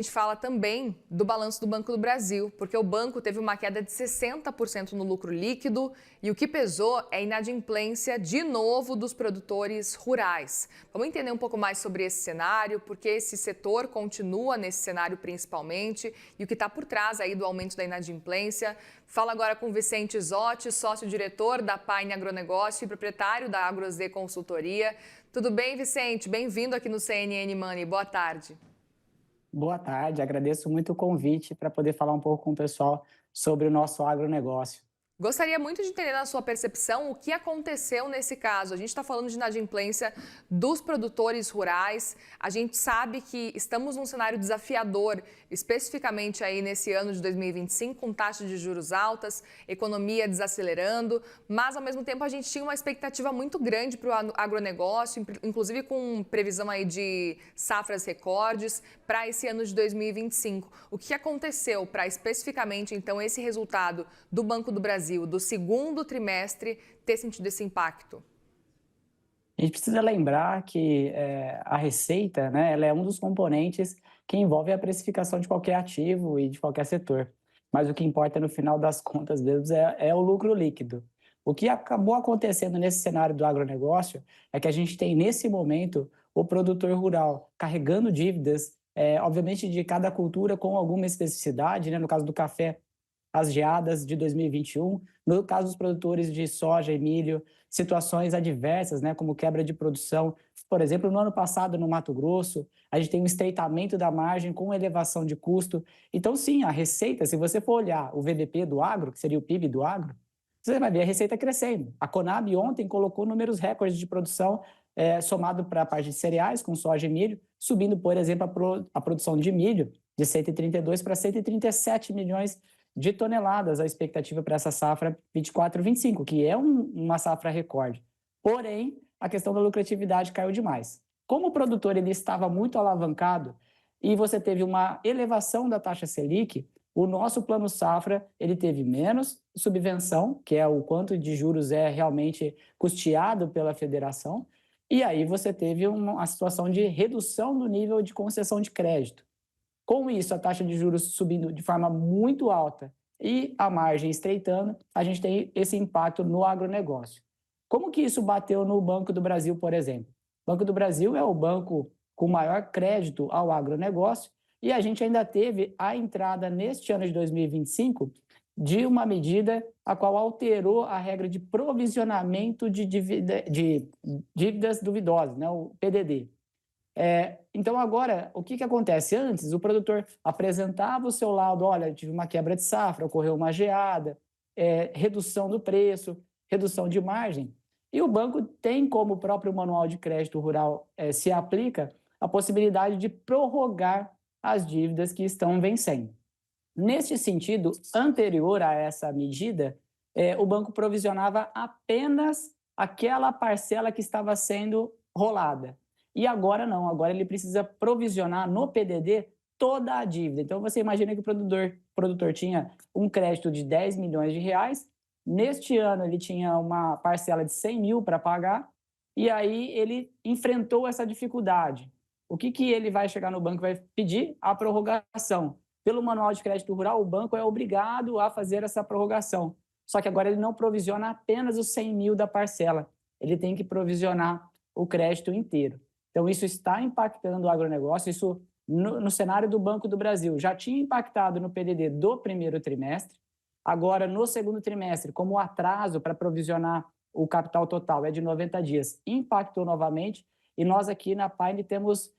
A gente fala também do balanço do Banco do Brasil, porque o banco teve uma queda de 60% no lucro líquido e o que pesou é a inadimplência, de novo, dos produtores rurais. Vamos entender um pouco mais sobre esse cenário, porque esse setor continua nesse cenário principalmente e o que está por trás aí do aumento da inadimplência. Fala agora com Vicente Zotti, sócio-diretor da Paine Agronegócio e proprietário da AgroZ Consultoria. Tudo bem, Vicente? Bem-vindo aqui no CNN Money. Boa tarde. Boa tarde, agradeço muito o convite para poder falar um pouco com o pessoal sobre o nosso agronegócio. Gostaria muito de entender na sua percepção o que aconteceu nesse caso. A gente está falando de inadimplência dos produtores rurais. A gente sabe que estamos num cenário desafiador, especificamente aí nesse ano de 2025, com taxas de juros altas, economia desacelerando, mas ao mesmo tempo a gente tinha uma expectativa muito grande para o agronegócio, inclusive com previsão aí de safras recordes para esse ano de 2025. O que aconteceu para especificamente então esse resultado do Banco do Brasil do segundo trimestre ter sentido esse impacto? A gente precisa lembrar que a receita, né, ela é um dos componentes que envolve a precificação de qualquer ativo e de qualquer setor. Mas o que importa no final das contas mesmo é o lucro líquido. O que acabou acontecendo nesse cenário do agronegócio é que a gente tem, nesse momento, o produtor rural carregando dívidas, obviamente de cada cultura com alguma especificidade, né? No caso do café, as geadas de 2021, no caso dos produtores de soja e milho, situações adversas, né, como quebra de produção. Por exemplo, no ano passado, no Mato Grosso, a gente tem um estreitamento da margem com elevação de custo. Então, sim, a receita, se você for olhar o VBP do agro, que seria o PIB do agro, você vai ver a receita crescendo. A Conab ontem colocou números recordes de produção somado para a parte de cereais, com soja e milho, subindo, por exemplo, a produção de milho de 132 para 137 milhões de toneladas a expectativa para essa safra 24-25, que é uma safra recorde. Porém, a questão da lucratividade caiu demais. Como o produtor ele estava muito alavancado e você teve uma elevação da taxa Selic, o nosso plano safra ele teve menos subvenção, que é o quanto de juros é realmente custeado pela federação, e aí você teve uma situação de redução do nível de concessão de crédito. Com isso, a taxa de juros subindo de forma muito alta e a margem estreitando, a gente tem esse impacto no agronegócio. Como que isso bateu no Banco do Brasil, por exemplo? O Banco do Brasil é o banco com maior crédito ao agronegócio e a gente ainda teve a entrada neste ano de 2025 de uma medida a qual alterou a regra de provisionamento de dívidas duvidosas, né, o PDD. Então, agora, o que acontece? Antes, o produtor apresentava o seu laudo, olha, tive uma quebra de safra, ocorreu uma geada, redução do preço, redução de margem, e o banco tem, como o próprio Manual de Crédito Rural se aplica, a possibilidade de prorrogar as dívidas que estão vencendo. Neste sentido, anterior a essa medida, o banco provisionava apenas aquela parcela que estava sendo rolada. E agora não, agora ele precisa provisionar no PDD toda a dívida. Então você imagina que o produtor tinha um crédito de 10 milhões de reais, neste ano ele tinha uma parcela de 100 mil para pagar, e aí ele enfrentou essa dificuldade. O que ele vai chegar no banco e vai pedir? A prorrogação. Pelo Manual de Crédito Rural, o banco é obrigado a fazer essa prorrogação. Só que agora ele não provisiona apenas os 100 mil da parcela, ele tem que provisionar o crédito inteiro. Então, isso está impactando o agronegócio, isso no cenário do Banco do Brasil já tinha impactado no PDD do primeiro trimestre, agora no segundo trimestre, como o atraso para provisionar o capital total é de 90 dias, impactou novamente, e nós aqui na Paine temos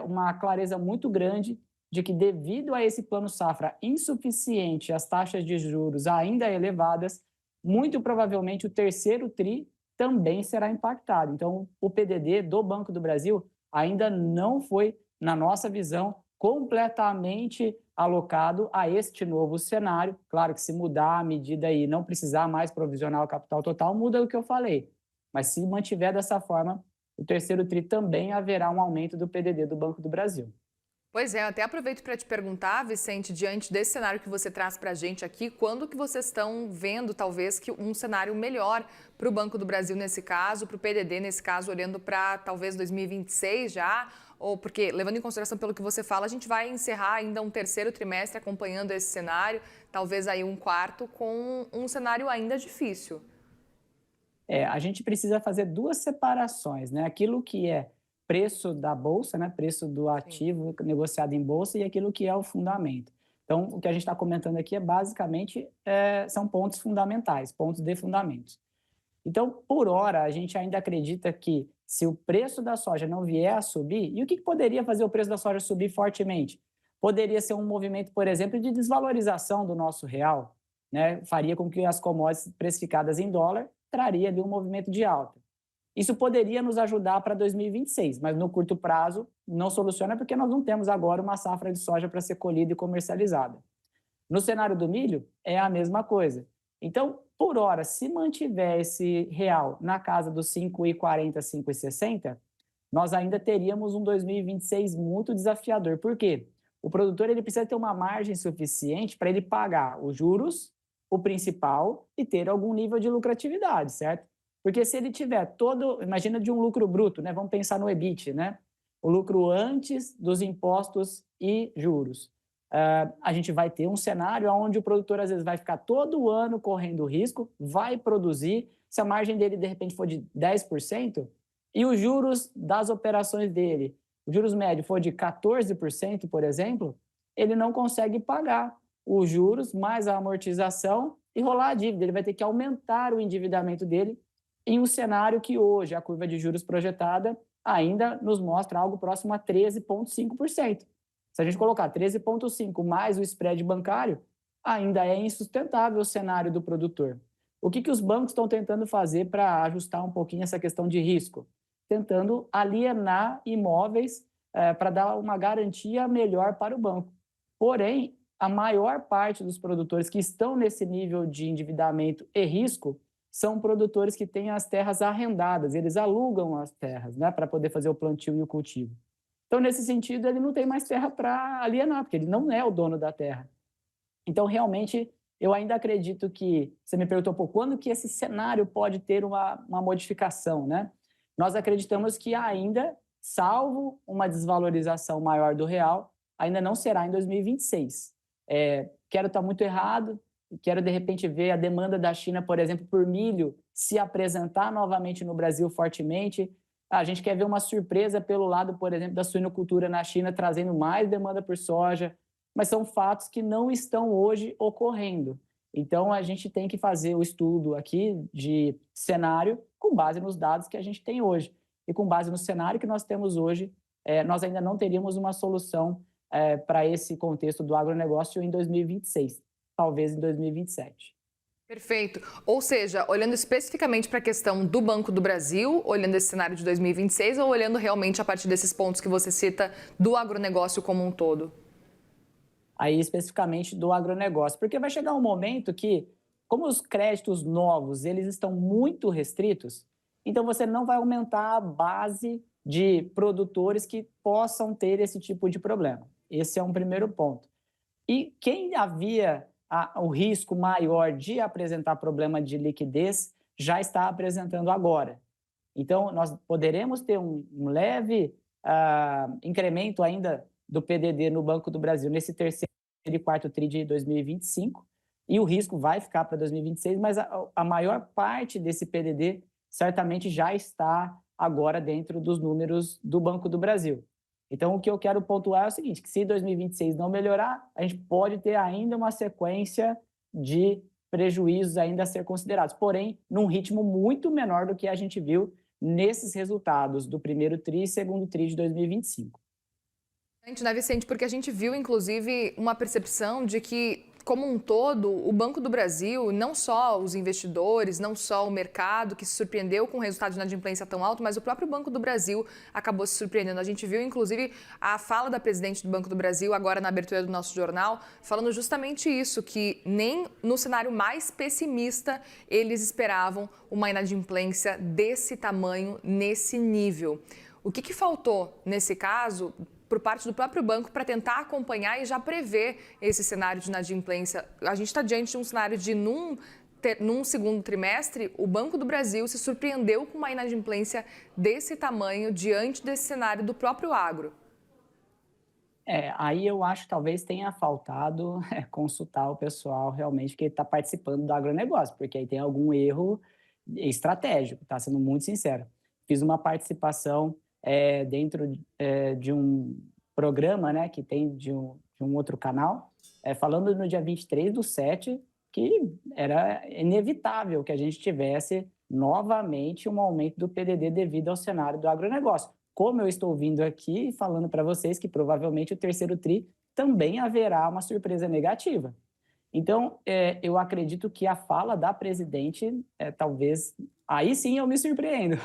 uma clareza muito grande de que, devido a esse plano safra insuficiente, as taxas de juros ainda elevadas, muito provavelmente o terceiro TRI também será impactado. Então, o PDD do Banco do Brasil ainda não foi, na nossa visão, completamente alocado a este novo cenário. Claro que se mudar a medida e não precisar mais provisionar o capital total, muda o que eu falei. Mas se mantiver dessa forma, o terceiro TRI também haverá um aumento do PDD do Banco do Brasil. Pois é, eu até aproveito para te perguntar, Vicente, diante desse cenário que você traz para a gente aqui, quando que vocês estão vendo, talvez, que um cenário melhor para o Banco do Brasil nesse caso, para o PDD nesse caso, olhando para talvez 2026 já, Ou porque, levando em consideração pelo que você fala, a gente vai encerrar ainda um terceiro trimestre acompanhando esse cenário, talvez aí um quarto com um cenário ainda difícil. A gente precisa fazer duas separações, né? Aquilo que é preço da bolsa, né? Preço do ativo negociado em bolsa e aquilo que é o fundamento. Então, o que a gente está comentando aqui é basicamente são pontos fundamentais, pontos de fundamentos. Então, por hora, a gente ainda acredita que se o preço da soja não vier a subir, e o que poderia fazer o preço da soja subir fortemente? Poderia ser um movimento, por exemplo, de desvalorização do nosso real, né? Faria com que as commodities precificadas em dólar traria ali um movimento de alta. Isso poderia nos ajudar para 2026, mas no curto prazo não soluciona porque nós não temos agora uma safra de soja para ser colhida e comercializada. No cenário do milho, é a mesma coisa. Então, por hora, se mantiver esse real na casa dos 5,40, 5,60, nós ainda teríamos um 2026 muito desafiador. Por quê? O produtor ele precisa ter uma margem suficiente para ele pagar os juros, o principal, e ter algum nível de lucratividade, certo? Porque se ele tiver todo, imagina de um lucro bruto, né? Vamos pensar no EBIT, né? O lucro antes dos impostos e juros. A gente vai ter um cenário onde o produtor às vezes vai ficar todo ano correndo risco, vai produzir, se a margem dele de repente for de 10% e os juros das operações dele, o juros médio for de 14%, por exemplo, ele não consegue pagar os juros mais a amortização e rolar a dívida. Ele vai ter que aumentar o endividamento dele em um cenário que hoje a curva de juros projetada ainda nos mostra algo próximo a 13,5%. Se a gente colocar 13,5 mais o spread bancário, ainda é insustentável o cenário do produtor. O que os bancos estão tentando fazer para ajustar um pouquinho essa questão de risco? Tentando alienar imóveis para dar uma garantia melhor para o banco. Porém, a maior parte dos produtores que estão nesse nível de endividamento e risco são produtores que têm as terras arrendadas, eles alugam as terras, né, para poder fazer o plantio e o cultivo. Então, nesse sentido, ele não tem mais terra para alienar, porque ele não é o dono da terra. Então, realmente, eu ainda acredito que... Você me perguntou, pô, quando que esse cenário pode ter uma modificação, né? Nós acreditamos que ainda, salvo uma desvalorização maior do real, ainda não será em 2026. Quero estar muito errado, quero, de repente, ver a demanda da China, por exemplo, por milho, se apresentar novamente no Brasil fortemente. A gente quer ver uma surpresa pelo lado, por exemplo, da suinocultura na China, trazendo mais demanda por soja, mas são fatos que não estão hoje ocorrendo. Então, a gente tem que fazer o estudo aqui de cenário com base nos dados que a gente tem hoje. E com base no cenário que nós temos hoje, nós ainda não teríamos uma solução para esse contexto do agronegócio em 2026, talvez em 2027. Perfeito. Ou seja, olhando especificamente para a questão do Banco do Brasil, olhando esse cenário de 2026 ou olhando realmente a partir desses pontos que você cita do agronegócio como um todo? Aí, especificamente do agronegócio, porque vai chegar um momento que, como os créditos novos eles estão muito restritos, então você não vai aumentar a base de produtores que possam ter esse tipo de problema. Esse é um primeiro ponto. E quem havia o risco maior de apresentar problema de liquidez já está apresentando agora. Então, nós poderemos ter um leve incremento ainda do PDD no Banco do Brasil nesse terceiro e quarto TRI de 2025, e o risco vai ficar para 2026, mas a maior parte desse PDD certamente já está agora dentro dos números do Banco do Brasil. Então, o que eu quero pontuar é o seguinte, que se 2026 não melhorar, a gente pode ter ainda uma sequência de prejuízos ainda a ser considerados, porém, num ritmo muito menor do que a gente viu nesses resultados do primeiro TRI e segundo TRI de 2025. Né, Vicente, porque a gente viu, inclusive, uma percepção de que, como um todo, o Banco do Brasil, não só os investidores, não só o mercado que se surpreendeu com o resultado de inadimplência tão alto, mas o próprio Banco do Brasil acabou se surpreendendo. A gente viu, inclusive, a fala da presidente do Banco do Brasil, agora na abertura do nosso jornal, falando justamente isso, que nem no cenário mais pessimista eles esperavam uma inadimplência desse tamanho, nesse nível. O que faltou, nesse caso, por parte do próprio banco para tentar acompanhar e já prever esse cenário de inadimplência? A gente está diante de um cenário de, num num segundo trimestre, o Banco do Brasil se surpreendeu com uma inadimplência desse tamanho diante desse cenário do próprio agro. Aí eu acho que talvez tenha faltado consultar o pessoal realmente que está participando do agronegócio, porque aí tem algum erro estratégico, tá? Sendo muito sincero. Fiz uma participação dentro de um programa, né, que tem de um outro canal, falando no dia 23/7 que era inevitável que a gente tivesse novamente um aumento do PDD devido ao cenário do agronegócio. Como eu estou vindo aqui falando para vocês que provavelmente o terceiro TRI também haverá uma surpresa negativa. Então, eu acredito que a fala da presidente, talvez, aí sim eu me surpreendo,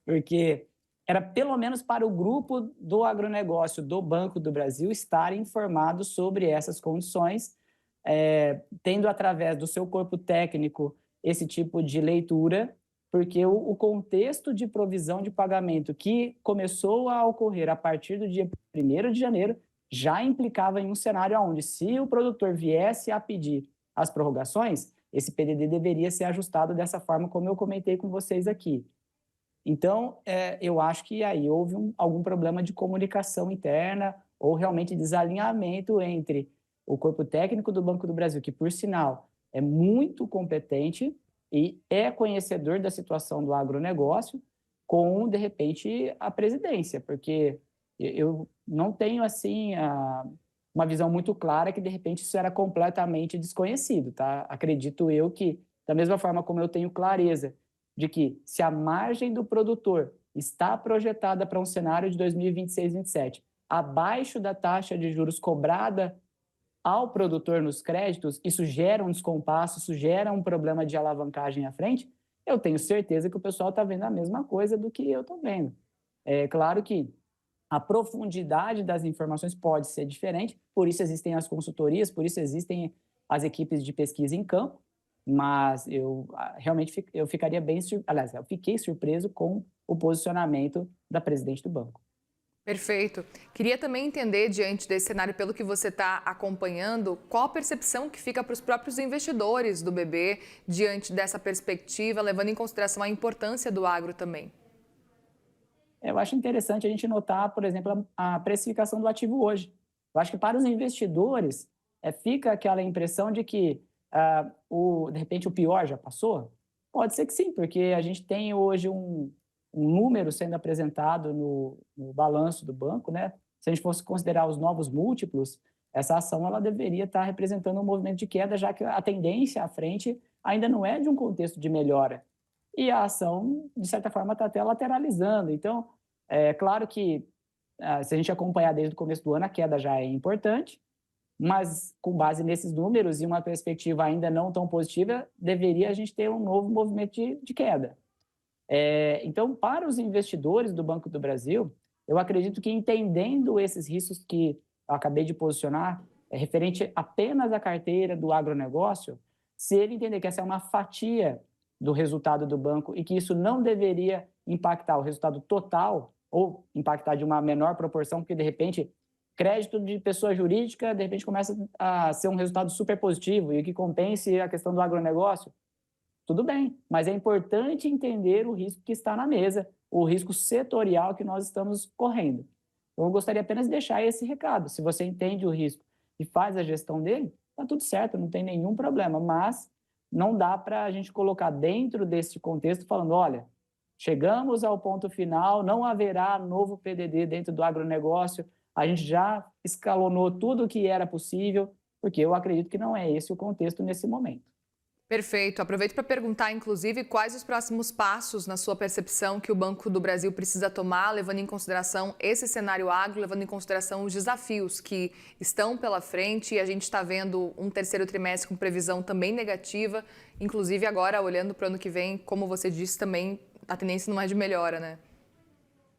porque era pelo menos para o grupo do agronegócio do Banco do Brasil estar informado sobre essas condições, tendo através do seu corpo técnico esse tipo de leitura, porque o contexto de provisão de pagamento que começou a ocorrer a partir do dia 1º de janeiro já implicava em um cenário onde, se o produtor viesse a pedir as prorrogações, esse PDD deveria ser ajustado dessa forma, como eu comentei com vocês aqui. Então, eu acho que aí houve algum problema de comunicação interna ou realmente desalinhamento entre o corpo técnico do Banco do Brasil, que, por sinal, é muito competente e é conhecedor da situação do agronegócio, com, de repente, a presidência, porque eu não tenho, assim, uma visão muito clara que, de repente, isso era completamente desconhecido, tá? Acredito eu que, da mesma forma como eu tenho clareza de que, se a margem do produtor está projetada para um cenário de 2026-27 abaixo da taxa de juros cobrada ao produtor nos créditos, isso gera um descompasso, isso gera um problema de alavancagem à frente, eu tenho certeza que o pessoal está vendo a mesma coisa do que eu estou vendo. É claro que a profundidade das informações pode ser diferente, por isso existem as consultorias, por isso existem as equipes de pesquisa em campo, mas eu realmente eu ficaria bem, aliás, eu fiquei surpreso com o posicionamento da presidente do banco. Perfeito. Queria também entender, diante desse cenário, pelo que você está acompanhando, qual a percepção que fica para os próprios investidores do BB diante dessa perspectiva, levando em consideração a importância do agro também. Eu acho interessante a gente notar, por exemplo, a precificação do ativo hoje. Eu acho que para os investidores fica aquela impressão de que, de repente, o pior já passou. Pode ser que sim, porque a gente tem hoje um número sendo apresentado no balanço do banco, né? Se a gente fosse considerar os novos múltiplos, essa ação ela deveria estar representando um movimento de queda, já que a tendência à frente ainda não é de um contexto de melhora. E a ação, de certa forma, está até lateralizando. Então, é claro que, se a gente acompanhar desde o começo do ano, a queda já é importante, mas com base nesses números e uma perspectiva ainda não tão positiva, deveria a gente ter um novo movimento de queda. Então, para os investidores do Banco do Brasil, eu acredito que, entendendo esses riscos que eu acabei de posicionar, referente apenas à carteira do agronegócio, se ele entender que essa é uma fatia do resultado do banco e que isso não deveria impactar o resultado total ou impactar de uma menor proporção, porque, de repente, crédito de pessoa jurídica, de repente, começa a ser um resultado super positivo e que compense a questão do agronegócio, tudo bem, mas é importante entender o risco que está na mesa, o risco setorial que nós estamos correndo. Então, eu gostaria apenas de deixar esse recado. Se você entende o risco e faz a gestão dele, está tudo certo, não tem nenhum problema, mas não dá para a gente colocar dentro desse contexto falando, olha, chegamos ao ponto final, não haverá novo PDD dentro do agronegócio, a gente já escalonou tudo o que era possível, porque eu acredito que não é esse o contexto nesse momento. Perfeito. Aproveito para perguntar, inclusive, quais os próximos passos, na sua percepção, que o Banco do Brasil precisa tomar, levando em consideração esse cenário agro, levando em consideração os desafios que estão pela frente, e a gente está vendo um terceiro trimestre com previsão também negativa, inclusive agora, olhando para o ano que vem, como você disse também, a tendência não é de melhora, né?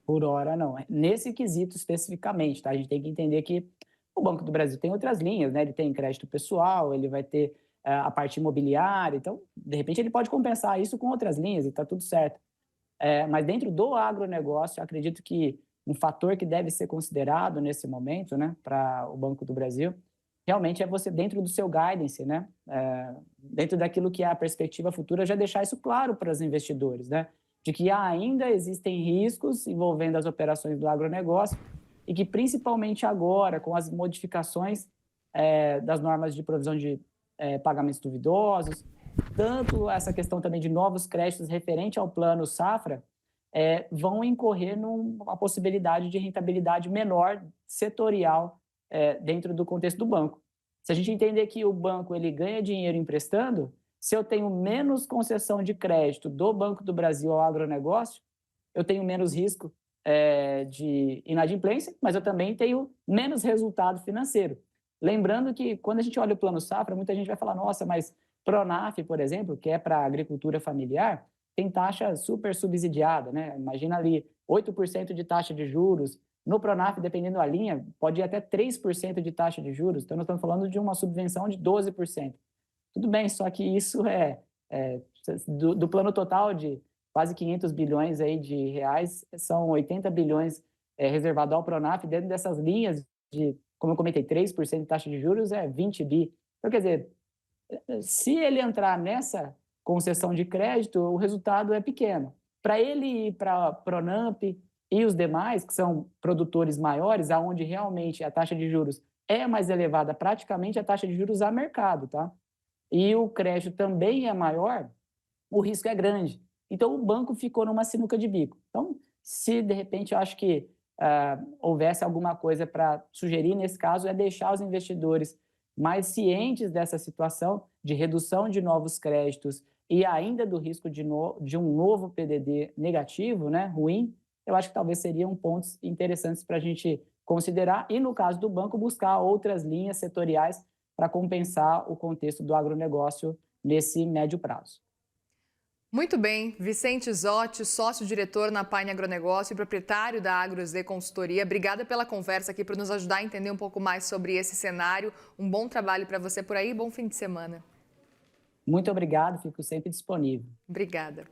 Por hora, não. Nesse quesito especificamente, tá? A gente tem que entender que o Banco do Brasil tem outras linhas, né? Ele tem crédito pessoal, ele vai ter a parte imobiliária, então, de repente, ele pode compensar isso com outras linhas e está tudo certo. Mas dentro do agronegócio, acredito que um fator que deve ser considerado nesse momento, né, para o Banco do Brasil, realmente é você, dentro do seu guidance, né? Dentro daquilo que é a perspectiva futura, já deixar isso claro para os investidores, né? De que ainda existem riscos envolvendo as operações do agronegócio e que, principalmente agora, com as modificações das normas de provisão de pagamentos duvidosos, tanto essa questão também de novos créditos referente ao plano safra, vão incorrer numa possibilidade de rentabilidade menor setorial dentro do contexto do banco. Se a gente entender que o banco ele ganha dinheiro emprestando, se eu tenho menos concessão de crédito do Banco do Brasil ao agronegócio, eu tenho menos risco de inadimplência, mas eu também tenho menos resultado financeiro. Lembrando que, quando a gente olha o Plano Safra, muita gente vai falar, nossa, mas Pronaf, por exemplo, que é para a agricultura familiar, tem taxa super subsidiada, né? Imagina ali 8% de taxa de juros. No Pronaf, dependendo da linha, pode ir até 3% de taxa de juros. Então, nós estamos falando de uma subvenção de 12%. Tudo bem, só que isso do plano total de quase 500 bilhões aí de reais, são 80 bilhões reservado ao Pronaf, dentro dessas linhas de, como eu comentei, 3% de taxa de juros é 20 bi. Então, quer dizer, se ele entrar nessa concessão de crédito, o resultado é pequeno. Para ele ir para a Pronamp e os demais, que são produtores maiores, aonde realmente a taxa de juros é mais elevada, praticamente a taxa de juros a mercado, tá? E o crédito também é maior, o risco é grande. Então, o banco ficou numa sinuca de bico. Então, se de repente eu acho que houvesse alguma coisa para sugerir nesse caso, é deixar os investidores mais cientes dessa situação de redução de novos créditos e ainda do risco de um novo PDD negativo, né, ruim. Eu acho que talvez seriam pontos interessantes para a gente considerar e, no caso do banco, buscar outras linhas setoriais para compensar o contexto do agronegócio nesse médio prazo. Muito bem, Vicente Zotti, sócio-diretor na Pine Agronegócio e proprietário da AgroZ Consultoria. Obrigada pela conversa aqui, por nos ajudar a entender um pouco mais sobre esse cenário. Um bom trabalho para você por aí e bom fim de semana. Muito obrigado, fico sempre disponível. Obrigada.